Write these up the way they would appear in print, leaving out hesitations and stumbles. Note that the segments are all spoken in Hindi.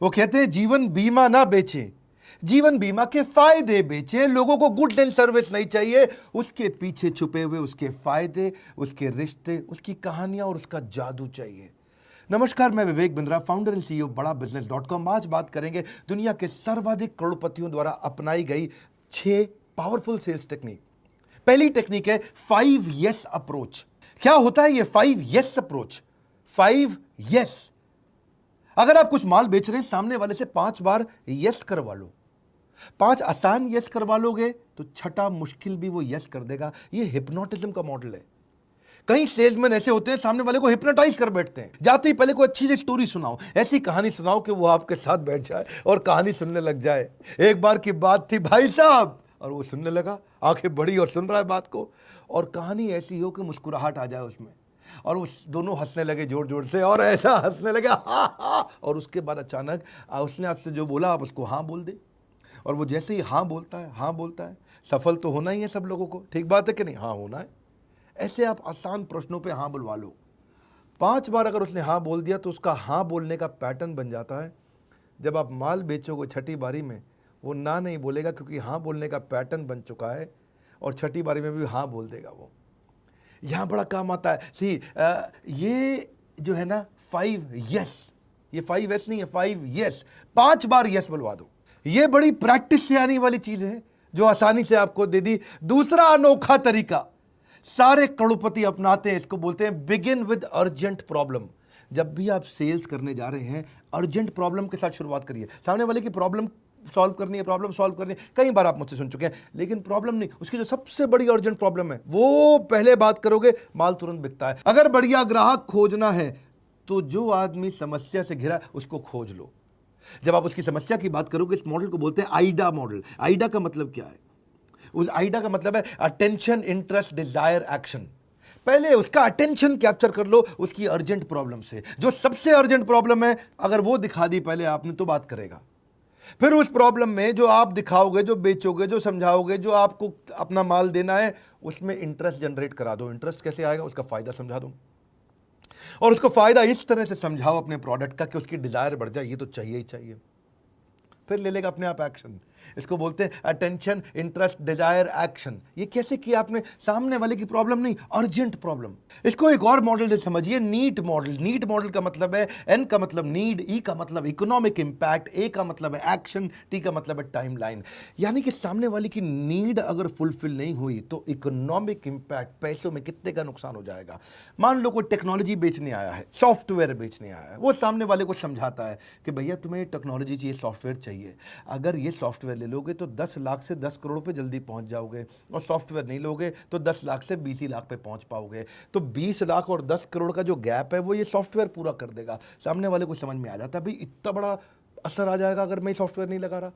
वो कहते हैं जीवन बीमा ना बेचें, जीवन बीमा के फायदे बेचें। लोगों को गुड एंड सर्विस नहीं चाहिए, उसके पीछे छुपे हुए उसके फायदे, उसके रिश्ते, उसकी कहानियां और उसका जादू चाहिए। नमस्कार, मैं Vivek Bindra, founder and CEO बड़ा बिजनेस.com। आज बात करेंगे दुनिया के सर्वाधिक करोड़पतियों द्वारा अपनाई गई 6 पावरफुल सेल्स टेक्निक। पहली टेक्निक है 5 यस अप्रोच। क्या होता है ये 5 यस अप्रोच? 5 यस। अगर आप कुछ माल बेच रहे हैं, सामने वाले से 5 बार यस करवा लो। 5 आसान यस करवा लोगे तो छठा मुश्किल भी वो यस कर देगा। ये हिप्नोटिज्म का मॉडल है। कई सेल्समैन ऐसे होते हैं, सामने वाले को हिप्नोटाइज कर बैठते हैं। जाते ही पहले कोई अच्छी सी स्टोरी सुनाओ, ऐसी कहानी सुनाओ कि वो आपके साथ बैठ जाए और कहानी सुनने लग जाए। एक बार की बात थी भाई साहब, और वो सुनने लगा, आंखें बड़ी और सुन रहा है बात को, और कहानी ऐसी हो कि मुस्कुराहट आ जाए उसमें, और वो दोनों हंसने लगे जोर जोर से, और ऐसा हंसने लगे हा हा। और उसके बाद अचानक उसने आपसे जो बोला आप उसको हाँ बोल दे, और वो जैसे ही हाँ बोलता है, हाँ बोलता है, सफल तो होना ही है सब लोगों को, ठीक बात है कि नहीं? हाँ होना है। ऐसे आप आसान प्रश्नों पे हाँ बुलवा लो। 5 बार अगर उसने हाँ बोल दिया तो उसका हाँ बोलने का पैटर्न बन जाता है। जब आप माल बेचोगे छठी बारी में, वो ना नहीं बोलेगा, क्योंकि हाँ बोलने का पैटर्न बन चुका है, और छठी बारी में भी हाँ बोल देगा वो। यहाँ बड़ा काम आता है। ये जो है ना 5 यस, ये 5 यस नहीं है, 5 यस। 5 बार यस बुलवा दो। ये बड़ी प्रैक्टिस से आने वाली चीज है जो आसानी से आपको दे दी। दूसरा अनोखा तरीका सारे करोड़पति अपनाते हैं, इसको बोलते हैं बिगिन विद अर्जेंट प्रॉब्लम। जब भी आप सेल्स करने जा रहे हैं, अर्जेंट प्रॉब्लम के साथ शुरुआत करिए। सामने वाले की प्रॉब्लम सॉल्व करनी है, प्रॉब्लम सॉल्व करनी है। कई बार आप मुझसे सुन चुके हैं, लेकिन प्रॉब्लम नहीं, उसकी जो सबसे बड़ी अर्जेंट प्रॉब्लम है वो पहले बात करोगे, माल तुरंत बिकता है। अगर बढ़िया ग्राहक खोजना है तो जो आदमी समस्या से घिरा उसको खोज लो। जब आप उसकी समस्या की बात करोगे, इस मॉडल को बोलते हैं आइडा मॉडल। आइडा का मतलब क्या है? उस आइडा का मतलब है अटेंशन, इंटरेस्ट, डिजायर, एक्शन। पहले उसका अटेंशन कैप्चर कर लो उसकी अर्जेंट प्रॉब्लम से। जो सबसे अर्जेंट प्रॉब्लम है अगर वो दिखा दी पहले आपने, तो बात करेगा। फिर उस प्रॉब्लम में जो आप दिखाओगे, जो बेचोगे, जो समझाओगे, जो आपको अपना माल देना है, उसमें इंटरेस्ट जनरेट करा दो। इंटरेस्ट कैसे आएगा? उसका फायदा समझा दो, और उसको फायदा इस तरह से समझाओ अपने प्रोडक्ट का कि उसकी डिजायर बढ़ जाए, ये तो चाहिए ही चाहिए। फिर ले लेगा अपने आप एक्शन। इसको बोलते हैं अटेंशन, इंटरेस्ट, डिजायर, एक्शन। ये कैसे किया आपने? सामने वाले की प्रॉब्लम नहीं, अर्जेंट प्रॉब्लम। इसको एक और मॉडल से समझिए, नीट मॉडल। नीट मॉडल का मतलब है, एन का मतलब नीड, ई का मतलब इकोनॉमिक इंपैक्ट, ए का मतलब है एक्शन, टी का मतलब है टाइमलाइन। यानी कि सामने वाले की नीड अगर फुलफिल नहीं हुई तो इकोनॉमिक इंपैक्ट, पैसों में कितने का नुकसान हो जाएगा। मान लो कोई टेक्नोलॉजी बेचने आया है, सॉफ्टवेयर बेचने आया है, वो सामने वाले को समझाता है कि भैया तुम्हें टेक्नोलॉजी चाहिए, सॉफ्टवेयर चाहिए। अगर ये सॉफ्टवेयर ले लोगे तो 10 लाख से 10 करोड़ पे जल्दी पहुंच जाओगे, और सॉफ्टवेयर नहीं लोगे तो 10 लाख से 20 ही लाख पे पहुंच पाओगे। तो 20 लाख और 10 करोड़ का जो गैप है वो ये सॉफ्टवेयर पूरा कर देगा। सामने वाले को समझ में आ जाता है भाई इतना बड़ा असर आ जाएगा अगर मैं सॉफ्टवेयर नहीं लगा रहा।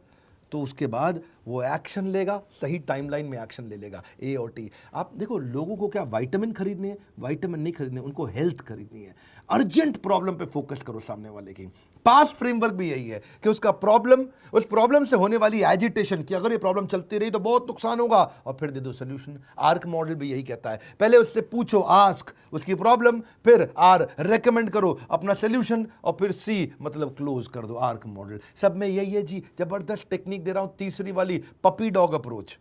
तो उसके बाद वो एक्शन लेगा, सही टाइमलाइन में एक्शन ले लेगा, ए और टी। आप देखो, लोगों को क्या विटामिन खरीदने हैं? विटामिन नहीं खरीदने, उनको हेल्थ खरीदनी है। अर्जेंट प्रॉब्लम पे फोकस करो सामने वाले की। पास फ्रेमवर्क भी यही है कि उसका प्रॉब्लम, उस प्रॉब्लम से होने वाली एजिटेशन की, अगर ये प्रॉब्लम चलती रही तो बहुत नुकसान होगा, और फिर दे दो सोल्यूशन। आर्क मॉडल भी यही कहता है, पहले उससे पूछो, आस्क, उसकी प्रॉब्लम, फिर आर रेकमेंड करो अपना सोल्यूशन, और फिर सी मतलब क्लोज कर दो। आर्क मॉडल सब में यही है जी। जबरदस्त टेक्निक दे रहा हूं, तीसरी वाली, पपी डॉग अप्रोच।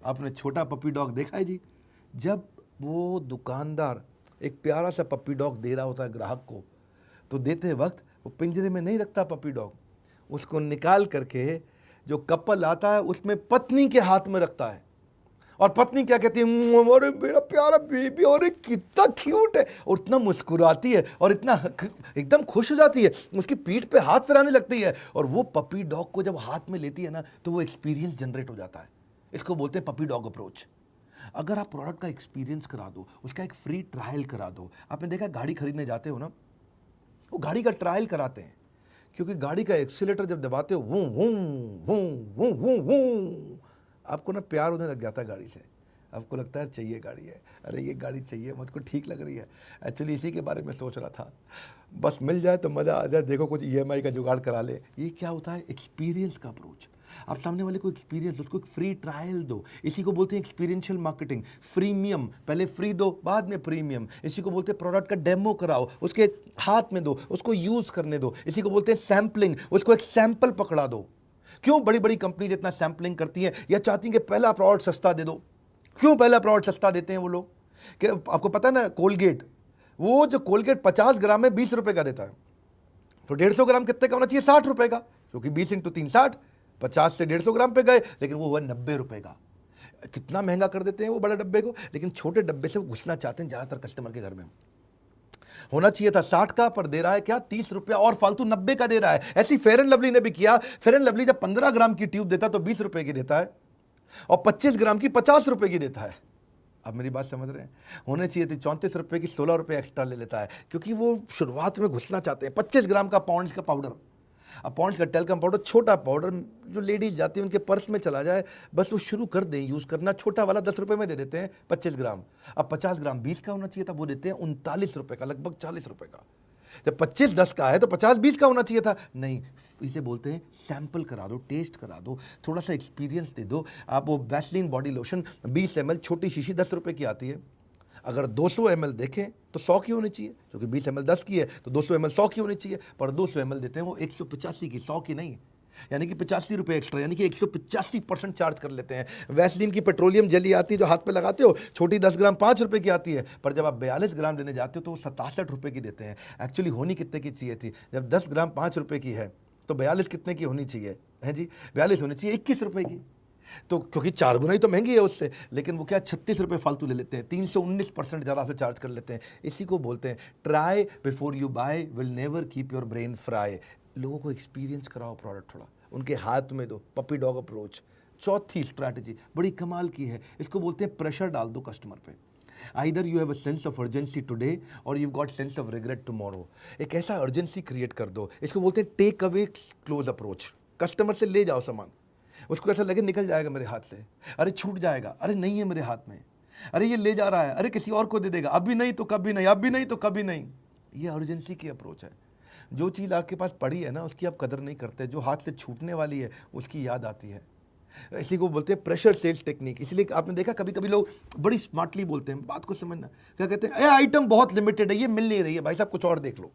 आपने छोटा पपी डॉग देखा है जी? जब वो दुकानदार एक प्यारा सा पपी डॉग दे रहा होता है ग्राहक को, तो देते वक्त वो पिंजरे में नहीं रखता पपी डॉग, उसको निकाल करके जो कपल आता है उसमें पत्नी के हाथ में रखता है, और पत्नी क्या कहती है, अरे मेरा प्यारा बेबी, और कितना क्यूट है, और इतना मुस्कुराती है, और इतना एकदम खुश हो जाती है, उसकी पीठ पे हाथ फिराने लगती है, और वो पपी डॉग को जब हाथ में लेती है ना तो वो एक्सपीरियंस जनरेट हो जाता है। इसको बोलते हैं पपी डॉग अप्रोच। अगर आप प्रोडक्ट का एक्सपीरियंस करा दो, उसका एक फ्री ट्रायल करा दो। आपने देखा गाड़ी खरीदने जाते हो ना, वो गाड़ी का ट्रायल कराते हैं, क्योंकि गाड़ी का एक्सीलेटर जब दबाते हो, वूं वूं वूं वूं वूं वूं, आपको ना प्यार होने लग जाता है गाड़ी से। आपको लगता है चाहिए गाड़ी है, अरे ये गाड़ी चाहिए, मुझको ठीक लग रही है। एक्चुअली इसी के बारे में सोच रहा था, बस मिल जाए तो मज़ा आ जाए, देखो कुछ ईएमआई का जुगाड़ करा ले। ये क्या होता है? एक्सपीरियंस का अप्रोच। आप सामने वाले को एक्सपीरियंस दो, उसको एक फ्री ट्रायल दो। इसी को बोलते हैं एक्सपीरियंशियल मार्केटिंग। फ्रीमियम, पहले फ्री दो बाद में प्रीमियम। इसी को बोलते हैं प्रोडक्ट का डेमो कराओ, उसके हाथ में दो, उसको यूज करने दो। इसी को बोलते हैं सैम्पलिंग, उसको एक सैंपल पकड़ा दो। क्यों बड़ी बड़ी कंपनीज इतना सैम्पलिंग करती हैं या चाहती हैं कि पहला प्रोडक्ट सस्ता दे दो? क्यों पहला प्रोडक्ट सस्ता देते हैं वो लोग? कि आपको पता है ना, कोलगेट, वो जो कोलगेट 50 ग्राम में 20 रुपए का देता है, तो 150 ग्राम कितने का होना चाहिए? 60 रुपए का, क्योंकि 20 × 3 60, 50 से 150 ग्राम पे गए, लेकिन वो हुआ 90 रुपए का। कितना महंगा कर देते हैं वो बड़े डब्बे को, लेकिन छोटे डब्बे से वो घुसना चाहते हैं ज्यादातर कस्टमर के घर में। होना चाहिए था 60 का, पर दे रहा है क्या? 30 रुपया और फालतू 90 का दे रहा है। ऐसी फेयर एंड लवली ने भी किया। फेयर एंड लवली जब 15 ग्राम की ट्यूब देता है तो 20 रुपए की देता है, और 25 ग्राम की 50 रुपए की देता है। अब मेरी बात समझ रहे हैं? होने चाहिए थी 34 रुपए की, 16 रुपए एक्स्ट्रा ले लेता है, क्योंकि वो शुरुआत में घुसना चाहते हैं। 25 ग्राम का पॉन्ड्स का पाउडर, अब पॉन्ड्स का टेल्कम पाउडर, छोटा पाउडर, जो लेडीज जाती है उनके पर्स में चला जाए, बस वो शुरू कर दें यूज़ करना। छोटा वाला 10 रुपए में दे देते हैं 25 ग्राम। अब 50 ग्राम 20 का होना चाहिए था, वो देते हैं 39 रुपए का, लगभग 40 रुपए का। जब 25 10 का है तो 50 20 का होना चाहिए था। नहीं, इसे बोलते हैं सैंपल करा दो, टेस्ट करा दो, थोड़ा सा एक्सपीरियंस दे दो। आप वो वैसलीन बॉडी लोशन 20 ml, छोटी शीशी 10 रुपए की आती है। अगर 200 ml देखें तो 100 की होनी चाहिए, क्योंकि 20 ml 10 की है तो 200 ml 100 की होनी चाहिए, पर 200 ml देते हैं वो 185 की, 100 की नहीं, यानी कि 85 रुपये एक्स्ट्रा, यानी कि 185% चार्ज कर लेते हैं। वैसलीन की पेट्रोलियम जेली आती है जो हाथ पे लगाते हो, छोटी 10 ग्राम 5 रुपए की आती है, पर जब आप 42 ग्राम लेने जाते हो तो वो 67 रुपए की देते हैं। एक्चुअली होनी कितने की चाहिए थी? जब 10 ग्राम 5 रुपए की है तो 42 कितने की होनी चाहिए है जी? 42 होनी चाहिए 21 रुपए की। तो क्योंकि 4 गुना ही तो महंगी है उससे, लेकिन वो क्या 36 रुपये फालतू ले लेते हैं, 319% ज़्यादा से चार्ज कर लेते हैं। इसी को बोलते हैं try before you buy will never keep your brain fry. लोगों को एक्सपीरियंस कराओ प्रोडक्ट, थोड़ा उनके हाथ में दो, पपी डॉग अप्रोच। चौथी स्ट्रैटेजी बड़ी कमाल की है, इसको बोलते हैं प्रेशर डाल दो कस्टमर पे। Either you have a sense of urgency today और you got sense of regret tomorrow. एक ऐसा अर्जेंसी क्रिएट कर दो, इसको बोलते हैं take away close approach. Customer से ले जाओ सामान, उसको ऐसा लगे निकल जाएगा मेरे हाथ से, अरे छूट जाएगा, अरे नहीं है मेरे हाथ में, अरे ये ले जा रहा है, अरे किसी और को दे देगा, अभी नहीं तो कभी नहीं, अभी नहीं तो कभी नहीं। ये अर्जेंसी की अप्रोच है। जो चीज़ आपके पास पड़ी है ना उसकी आप कदर नहीं करते, जो हाथ से छूटने वाली है उसकी याद आती है। इसी को बोलते हैं प्रेशर सेल्स टेक्निक। इसलिए आपने देखा कभी कभी लोग बड़ी स्मार्टली बोलते हैं, बात को समझना, क्या कहते हैं, आइटम बहुत लिमिटेड है, ये मिल नहीं रही है, भाई साहब कुछ और देख लो,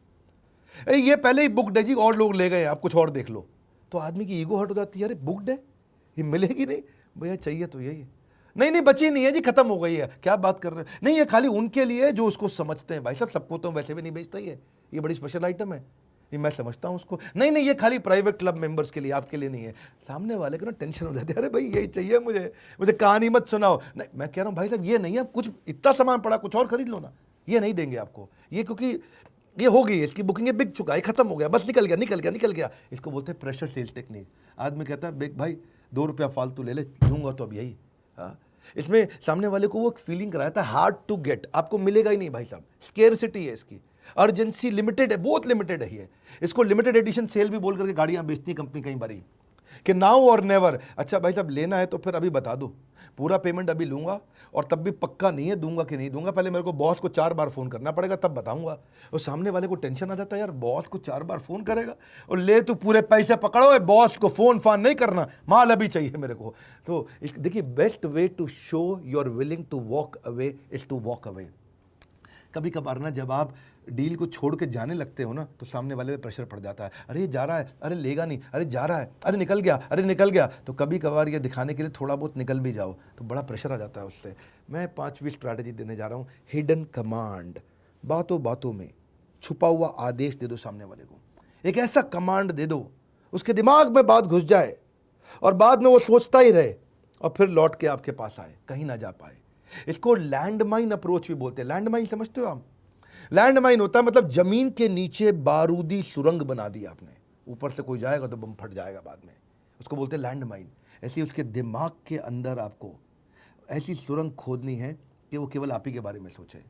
ये पहले ही बुकड है जी, और लोग ले गए, आप कुछ और देख लो। तो आदमी की ईगो हट हो जाती है, अरे बुकड है, ये मिलेगी नहीं भैया, चाहिए तो यही है, नहीं नहीं बची नहीं है जी, खत्म हो गई है, क्या बात कर रहे हैं, नहीं ये खाली उनके लिए जो उसको समझते हैं। भाई साहब सबको तो वैसे भी नहीं बेचता ही है, ये बड़ी स्पेशल आइटम है, ये मैं समझता हूँ उसको, नहीं नहीं ये खाली प्राइवेट क्लब मेंबर्स के लिए, आपके लिए नहीं है। सामने वाले को ना टेंशन हो जाती है, अरे भाई यही चाहिए मुझे, मुझे कहानी मत सुनाओ। नहीं, मैं कह रहा हूँ भाई साहब ये नहीं है, कुछ इतना सामान पड़ा, कुछ और खरीद लो ना, ये नहीं देंगे आपको, ये क्योंकि ये हो गई, इसकी बुकिंग बिक चुका है, खत्म हो गया, बस निकल गया निकल गया निकल गया। इसको बोलते हैं प्रेशर सेल टेक्निक। आदमी कहता है भाई 2 रुपया फालतू ले ले, दूंगा तो अब यही। हाँ, इसमें सामने वाले को वो फीलिंग कराता है हार्ड टू गेट, आपको मिलेगा ही नहीं भाई साहब, स्केर्सिटी है इसकी, अर्जेंसी लिमिटेड है, बहुत लिमिटेड है ये। इसको लिमिटेड एडिशन सेल भी बोल करके गाड़ियां बेचती है कंपनी कई बारी, कि नाउ और नेवर। अच्छा भाई साहब लेना है तो फिर अभी बता दो, पूरा पेमेंट अभी लूंगा, और तब भी पक्का नहीं है दूंगा कि नहीं दूंगा, पहले मेरे को बॉस को 4 बार फोन करना पड़ेगा तब बताऊंगा। और सामने वाले को टेंशन आ जाता है, यार बॉस को 4 बार फोन करेगा, और ले तू पूरे पैसे पकड़ो, बॉस को फोन फान नहीं करना, माल अभी चाहिए मेरे को। तो देखिए best way to show you are willing to walk away is to walk away. कभी कभार ना जब आप डील को छोड़ के जाने लगते हो ना तो सामने वाले पे प्रेशर पड़ जाता है, अरे ये जा रहा है, अरे लेगा नहीं, अरे जा रहा है, अरे निकल गया, अरे निकल गया। तो कभी कभार ये दिखाने के लिए थोड़ा बहुत निकल भी जाओ तो बड़ा प्रेशर आ जाता है उससे। मैं 5वीं स्ट्रैटेजी देने जा रहा हूँ, हिडन कमांड। बातों बातों में छुपा हुआ आदेश दे दो सामने वाले को, एक ऐसा कमांड दे दो उसके दिमाग में बात घुस जाए और बाद में वो सोचता ही रहे और फिर लौट के आपके पास आए, कहीं ना जा पाए। इसको लैंडमाइन अप्रोच भी बोलते हैं। लैंडमाइन समझते हो आप? लैंडमाइन होता है मतलब जमीन के नीचे बारूदी सुरंग बना दी आपने, ऊपर से कोई जाएगा तो बम फट जाएगा बाद में, उसको बोलते हैं लैंडमाइन। ऐसी उसके दिमाग के अंदर आपको ऐसी सुरंग खोदनी है कि वो केवल आप ही के बारे में सोचे।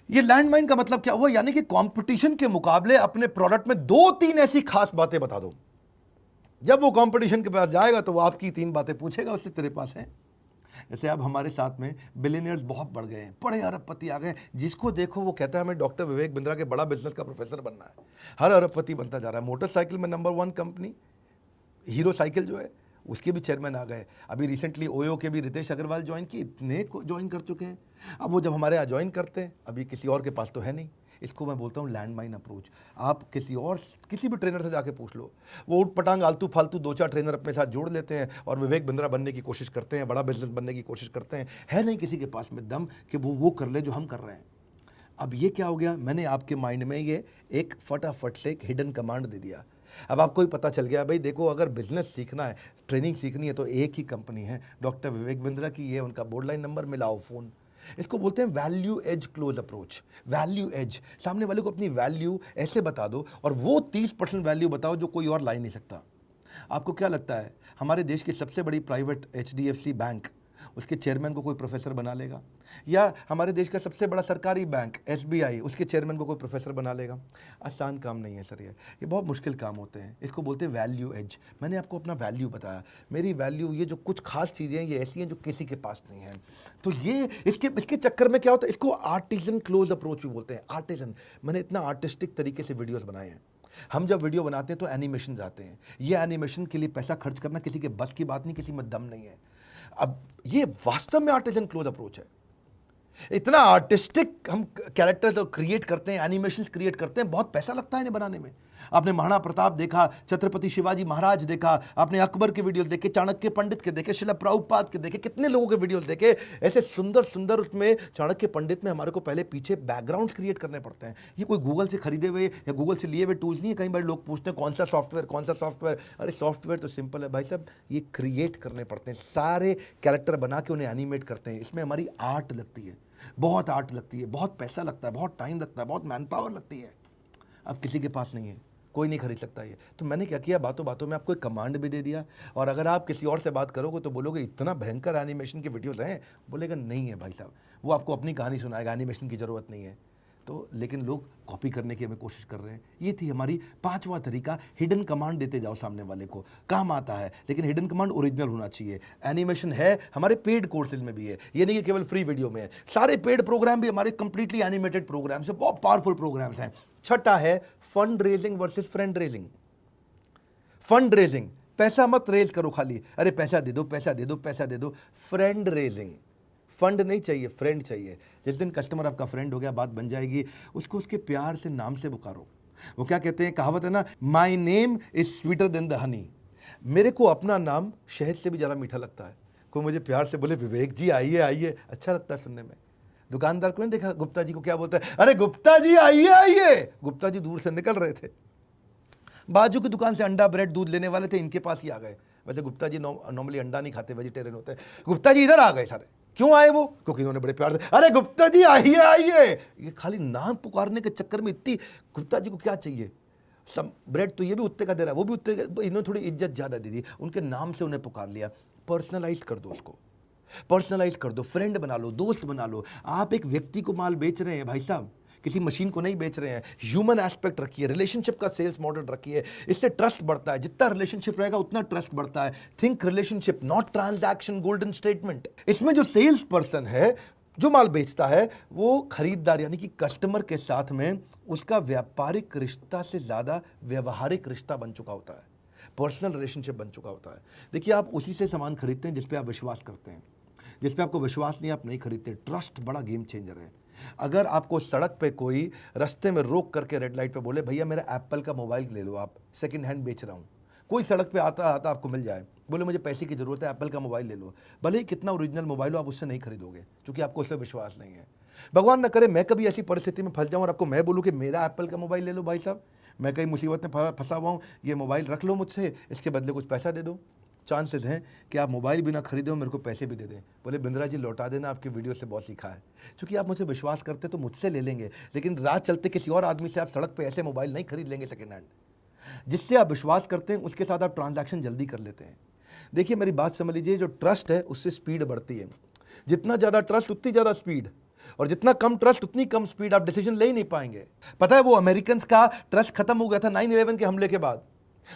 ये लैंडमाइन का मतलब क्या हुआ, यानी कि कंपटीशन के मुकाबले अपने प्रोडक्ट में 2-3 ऐसी खास बातें बता दो। जब वो कंपटीशन के पास जाएगा तो वो आपकी 3 बातें पूछेगा, उससे तेरे पास है। जैसे अब हमारे साथ में बिलियनियर्स बहुत बढ़ गए हैं, बड़े अरबपति आ गए हैं, जिसको देखो वो कहता है हमें डॉक्टर विवेक बिंद्रा के बड़ा बिजनेस का प्रोफेसर बनना है। हर अरबपति बनता जा रहा है। मोटरसाइकिल में नंबर 1 कंपनी हीरो साइकिल जो है उसके भी चेयरमैन आ गए। अभी रिसेंटली ओयो के भी रितेश अग्रवाल ज्वाइन किए, इतने को ज्वाइन कर चुके हैं। अब वो जब हमारे यहाँ ज्वाइन करते हैं, अभी किसी और के पास तो है नहीं। इसको मैं बोलता हूँ लैंडमाइन अप्रोच। आप किसी भी ट्रेनर से जाके पूछ लो, वो उठ पटांग आलतू फालतू 2-4 ट्रेनर अपने साथ जोड़ लेते हैं और विवेक बिंद्रा बनने की कोशिश करते हैं, बड़ा बिजनेस बनने की कोशिश करते हैं। है नहीं किसी के पास में दम कि वो कर ले जो हम कर रहे हैं। अब ये क्या हो गया, मैंने आपके माइंड में ये एक फटाफट से एक हिडन कमांड दे दिया। अब आपको ही पता चल गया, भाई देखो अगर बिजनेस सीखना है, ट्रेनिंग सीखनी है तो एक ही कंपनी है डॉक्टर विवेक बिंद्रा की, ये उनका बोर्ड लाइन नंबर, मिलाओ फ़ोन। इसको बोलते हैं value as close approach. Value as, सामने वाले को अपनी वैल्यू ऐसे बता दो और वो 30% वैल्यू बताओ जो कोई और ला ही नहीं सकता। आपको क्या लगता है हमारे देश की सबसे बड़ी प्राइवेट HDFC बैंक, उसके चेयरमैन को कोई प्रोफेसर बना लेगा? या हमारे देश का सबसे बड़ा सरकारी बैंक SBI, उसके चेयरमैन को कोई प्रोफेसर बना लेगा? आसान काम नहीं है सर, ये बहुत मुश्किल काम होते हैं। इसको बोलते हैं वैल्यू एज। मैंने आपको अपना वैल्यू बताया, मेरी वैल्यू, ये जो कुछ खास चीज़ें हैं ये ऐसी हैं जो किसी के पास नहीं है। तो ये इसके चक्कर में क्या होता है, इसको आर्टिजन क्लोज अप्रोच भी बोलते हैं। आर्टिजन, मैंने इतना आर्टिस्टिक तरीके से वीडियोस बनाए हैं। हम जब वीडियो बनाते हैं तो एनिमेशन आते हैं। ये एनिमेशन के लिए पैसा खर्च करना किसी के बस की बात नहीं, किसी में दम नहीं है। अब ये वास्तव में आर्टिजन क्लोज अप्रोच है। इतना आर्टिस्टिक हम कैरेक्टर क्रिएट करते हैं, एनिमेशंस क्रिएट करते हैं, बहुत पैसा लगता है इन्हें बनाने में। आपने महाराणा प्रताप देखा, छत्रपति शिवाजी महाराज देखा, आपने अकबर के वीडियोस देखे, चाणक्य पंडित के देखे, शिला प्रभुपाद के देखे, कितने लोगों के वीडियोस देखे। ऐसे सुंदर सुंदर उसमें चाणक्य पंडित में हमारे को पहले पीछे बैकग्राउंड क्रिएट करने पड़ते हैं। ये कोई गूगल से खरीदे हुए या गूगल से लिए हुए टूल्स नहीं है। कई बार लोग पूछते हैं कौन सा सॉफ्टवेयर। अरे सॉफ्टवेयर तो सिंपल है भाई साहब, ये क्रिएट करने पड़ते हैं। सारे कैरेक्टर बना के उन्हें एनिमेट करते हैं। इसमें हमारी आर्ट लगती है, बहुत आर्ट लगती है, बहुत पैसा लगता है, बहुत टाइम लगता है, बहुत मैन पावर लगती है। अब किसी के पास नहीं है, कोई नहीं खरीद सकता ये। तो मैंने क्या किया, बातों बातों में आपको एक कमांड भी दे दिया। और अगर आप किसी और से बात करोगे तो बोलोगे इतना भयंकर एनिमेशन के वीडियोस हैं, बोलेगा नहीं है भाई साहब, वो आपको अपनी कहानी सुनाएगा, एनिमेशन की ज़रूरत नहीं है। तो लेकिन लोग कॉपी करने की हमें कोशिश कर रहे हैं। ये थी हमारी 5वां तरीका, हिडन कमांड देते जाओ सामने वाले को, काम आता है। लेकिन हिडन कमांड ओरिजिनल होना चाहिए। एनिमेशन है, हमारे पेड कोर्सेज में भी है, ये नहीं कि केवल फ्री वीडियो में है। सारे पेड प्रोग्राम भी हमारे कंप्लीटली एनिमेटेड प्रोग्राम्स हैं, बहुत पावरफुल प्रोग्राम्स हैं। छठा है fund raising versus friend raising. Fund raising, पैसा मत रेज करो खाली, अरे पैसा दे दो, पैसा दे दो, पैसा दे दो। फ्रेंड रेजिंग, फंड नहीं चाहिए, फ्रेंड चाहिए। जिस दिन कस्टमर आपका फ्रेंड हो गया, बात बन जाएगी, उसको उसके प्यार से नाम से पुकारो। वो क्या कहते हैं, कहावत है ना, my name is sweeter than the honey. मेरे को अपना नाम शहद से भी ज़्यादा मीठा लगता है। कोई मुझे प्यार से बोले विवेक जी आइए आइए, अच्छा लगता है सुनने में। दुकानदार को नहीं देखा गुप्ता जी को क्या बोलता है, अरे गुप्ता जी आइए आइए। गुप्ता जी दूर से निकल रहे थे, बाजू की दुकान से अंडा ब्रेड दूध लेने वाले थे, इनके पास ही आ गए। वैसे गुप्ता जी नॉर्मली अंडा नहीं खाते, वेजिटेरियन होते हैं। गुप्ता जी इधर आ गए सारे। क्यों आए वो? क्योंकि इन्होंने बड़े प्यार से, अरे गुप्ता जी आइए आइए। ये खाली नाम पुकारने के चक्कर में इतनी, गुप्ता जी को क्या चाहिए, सब ब्रेड तो ये भी उत्ते का दे रहा है, वो भी उत्ते का। इन्होंने थोड़ी इज्जत ज़्यादा दे दी, उनके नाम से उन्हें पुकार लिया। पर्सनलाइज कर दो उसको, पर्सनलाइज कर दो, फ्रेंड बना लो, दोस्त बना लो। आप एक व्यक्ति को माल बेच रहे हैं भाई साहब, किसी मशीन को नहीं बेच रहे हैं। ह्यूमन एस्पेक्ट रखिए, रिलेशनशिप का सेल्स मॉडल रखिए, इससे ट्रस्ट बढ़ता है। जितना रिलेशनशिप रहेगा उतना ट्रस्ट बढ़ता है। Think relationship not transaction, golden statement. इसमें जो सेल्स पर्सन है, जो माल बेचता है, वो खरीदार यानी कि कस्टमर के साथ में उसका व्यापारिक रिश्ता से ज़्यादा व्यवहारिक रिश्ता बन चुका होता है, पर्सनल रिलेशनशिप बन चुका होता है। देखिए, आप उसी से सामान खरीदते हैं जिस पे आप विश्वास करते हैं। जिस पे आपको विश्वास नहीं, आप नहीं खरीदते। ट्रस्ट बड़ा गेम चेंजर है। अगर आपको सड़क पे कोई रास्ते में रोक करके रेड लाइट पे बोले भैया मेरा एप्पल का मोबाइल ले लो, आप सेकंड हैंड बेच रहा हूँ, कोई सड़क पे आता आता आपको मिल जाए, बोले मुझे पैसे की ज़रूरत है, एप्पल का मोबाइल ले लो, भले ही कितना ओरिजिनल मोबाइल हो, आप उससे नहीं खरीदोगे क्योंकि आपको उस पर विश्वास नहीं है। भगवान न करे मैं कभी ऐसी परिस्थिति में फंस जाऊँ और आपको मैं बोलूँ कि मेरा एप्पल का मोबाइल ले लो भाई साहब, मैं कहीं मुसीबत में फंसा हुआ हूँ, ये मोबाइल रख लो मुझसे, इसके बदले कुछ पैसा दे दो। चांसेस हैं कि आप मोबाइल भी ना खरीदे और मेरे को पैसे भी दे दें। बोले बिंद्रा जी लौटा देना, आपकी वीडियो से बहुत सीखा है। क्योंकि आप मुझसे विश्वास करते तो मुझसे ले लेंगे, लेकिन रात चलते किसी और आदमी से आप सड़क पे ऐसे मोबाइल नहीं खरीद लेंगे सेकेंड हैंड। जिससे आप विश्वास करते हैं उसके साथ आप ट्रांजैक्शन जल्दी कर लेते हैं। देखिए मेरी बात समझ लीजिए, जो ट्रस्ट है उससे स्पीड बढ़ती है। जितना ज़्यादा ट्रस्ट उतनी ज़्यादा स्पीड, और जितना कम ट्रस्ट उतनी कम स्पीड। आप डिसीजन ले ही नहीं पाएंगे। पता है वो अमेरिकन का ट्रस्ट खत्म हो गया था 9/11 के हमले के बाद।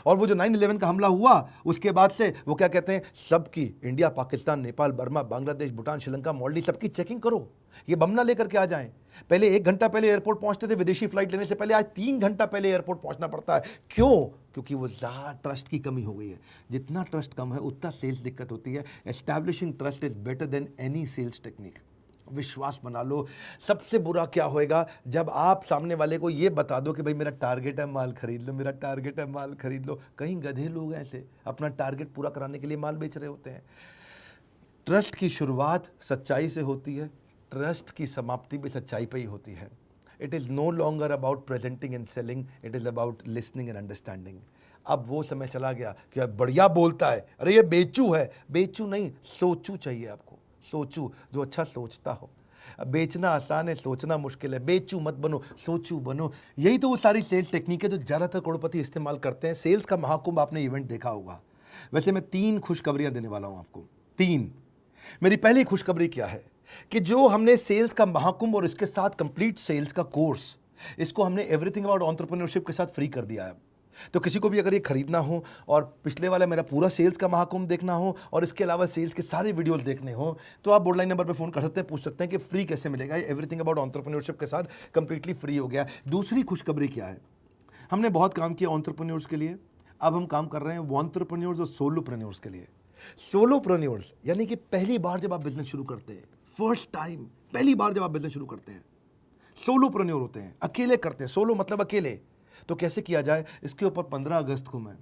और वो जो 9/11 का हमला हुआ उसके बाद से वो क्या कहते हैं, सबकी, इंडिया, पाकिस्तान, नेपाल, बर्मा, बांग्लादेश, भूटान, श्रीलंका, मालदीव, सबकी चेकिंग करो, ये बम ना लेकर के आ जाएं। पहले 1 घंटा पहले एयरपोर्ट पहुंचते थे विदेशी फ्लाइट लेने से पहले, आज 3 घंटा पहले एयरपोर्ट पहुंचना पड़ता है। क्यों? क्योंकि वो ज़्यादा ट्रस्ट की कमी हो गई है। जितना ट्रस्ट कम है उतना सेल्स दिक्कत होती है। Establishing trust is better than any sales technique. विश्वास बना लो। सबसे बुरा क्या होएगा, जब आप सामने वाले को ये बता दो कि भाई मेरा टारगेट है माल खरीद लो, मेरा टारगेट है माल खरीद लो। कहीं गधे लोग ऐसे अपना टारगेट पूरा कराने के लिए माल बेच रहे होते हैं। ट्रस्ट की शुरुआत सच्चाई से होती है, ट्रस्ट की समाप्ति भी सच्चाई पे ही होती है। It is no longer about presenting and selling, it is about listening and understanding. अब वो समय चला गया कि बढ़िया बोलता है, अरे ये बेचू है। बेचू नहीं, सोचू चाहिए आपको, सोचू जो अच्छा सोचता हो। बेचना आसान है, सोचना मुश्किल है। बेचू मत बनो, सोचू बनो। यही तो वो सारी सेल्स टेक्निक है जो ज़्यादातर करोड़पति इस्तेमाल करते हैं। सेल्स का महाकुंभ आपने इवेंट देखा होगा। वैसे मैं 3 खुशखबरियां देने वाला हूं आपको, 3। मेरी पहली खुशखबरी क्या है कि जो हमने सेल्स का महाकुंभ और इसके साथ कंप्लीट सेल्स का कोर्स, इसको हमने एवरीथिंग अबाउट एंटरप्रेन्योरशिप के साथ फ्री कर दिया है। तो किसी को भी अगर ये खरीदना हो और पिछले वाला मेरा पूरा सेल्स का महाकुंभ देखना हो और इसके अलावा सेल्स के सारे वीडियोस देखने हो, तो आप बोर्डलाइन नंबर पे फ़ोन कर सकते हैं, पूछ सकते हैं कि फ्री कैसे मिलेगा। ये एवरीथिंग अबाउट एंटरप्रेन्योरशिप के साथ कंप्लीटली फ्री हो गया। दूसरी खुशखबरी क्या है, हमने बहुत काम किया एंटरप्रेन्योर्स के लिए, अब हम काम कर रहे हैं एंटरप्रेन्योर्स और सोलोप्रेन्योर्स के लिए। सोलोप्रेन्योर्स यानी कि पहली बार जब आप बिजनेस शुरू करते हैं, फर्स्ट टाइम, पहली बार जब आप बिजनेस शुरू करते हैं, सोलोप्रेन्योर होते हैं, अकेले करते हैं। सोलो मतलब अकेले। तो कैसे किया जाए, इसके ऊपर 15 अगस्त को मैं,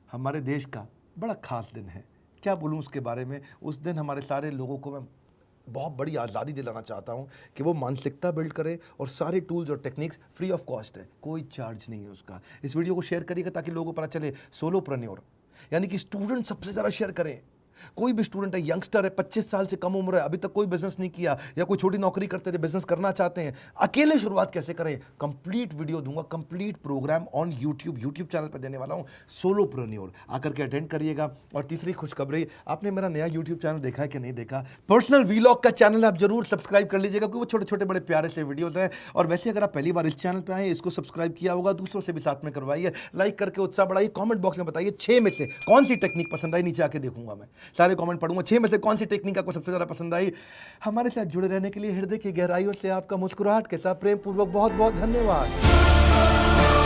हमारे देश का बड़ा खास दिन है, क्या बोलूँ उसके बारे में। उस दिन हमारे सारे लोगों को मैं बहुत बड़ी आज़ादी दिलाना चाहता हूँ कि वो मानसिकता बिल्ड करे और सारे टूल्स और टेक्निक्स फ्री ऑफ कॉस्ट है, कोई चार्ज नहीं है उसका। इस वीडियो को शेयर करिएगा ताकि लोगों को पता चले। सोलोप्रेन्योर यानी कि स्टूडेंट सबसे ज़्यादा शेयर करें। कोई भी स्टूडेंट है, यंगस्टर है, 25 साल से कम उम्र है, अभी तक कोई बिजनेस नहीं किया या कोई छोटी नौकरी करते थे, बिजनेस करना चाहते हैं, अकेले शुरुआत कैसे करें, कंप्लीट वीडियो दूंगा, complete program on YouTube channel पर देने वाला हूं, सोलोप्रेन्योर। आकर के अटेंड करिएगा। और तीसरी खुशखबरी, आपने मेरा नया यूट्यूब चैनल देखा है कि नहीं देखा, पर्सनल वीलॉग का चैनल आप जरूर सब्सक्राइब कर लीजिएगा, क्योंकि वो छोटे छोटे बड़े प्यारे से वीडियोज हैं। और वैसे अगर आप पहली बार इस चैनल पर आए, इसको सब्सक्राइब किया होगा, दूसरों से भी साथ में करवाइए, लाइक करके उत्साह बढ़ाइए। कॉमेंट बॉक्स में बताइए 6 में से कौन सी टेक्निक पसंद आई, नीचे आके देखूंगा मैं, सारे कॉमेंट पढ़ूंगा। 6 में से कौन सी टेक्निक आपको सबसे ज्यादा पसंद आई। हमारे साथ जुड़े रहने के लिए हृदय की गहराइयों से आपका मुस्कुराहट के साथ प्रेम पूर्वक बहुत बहुत धन्यवाद।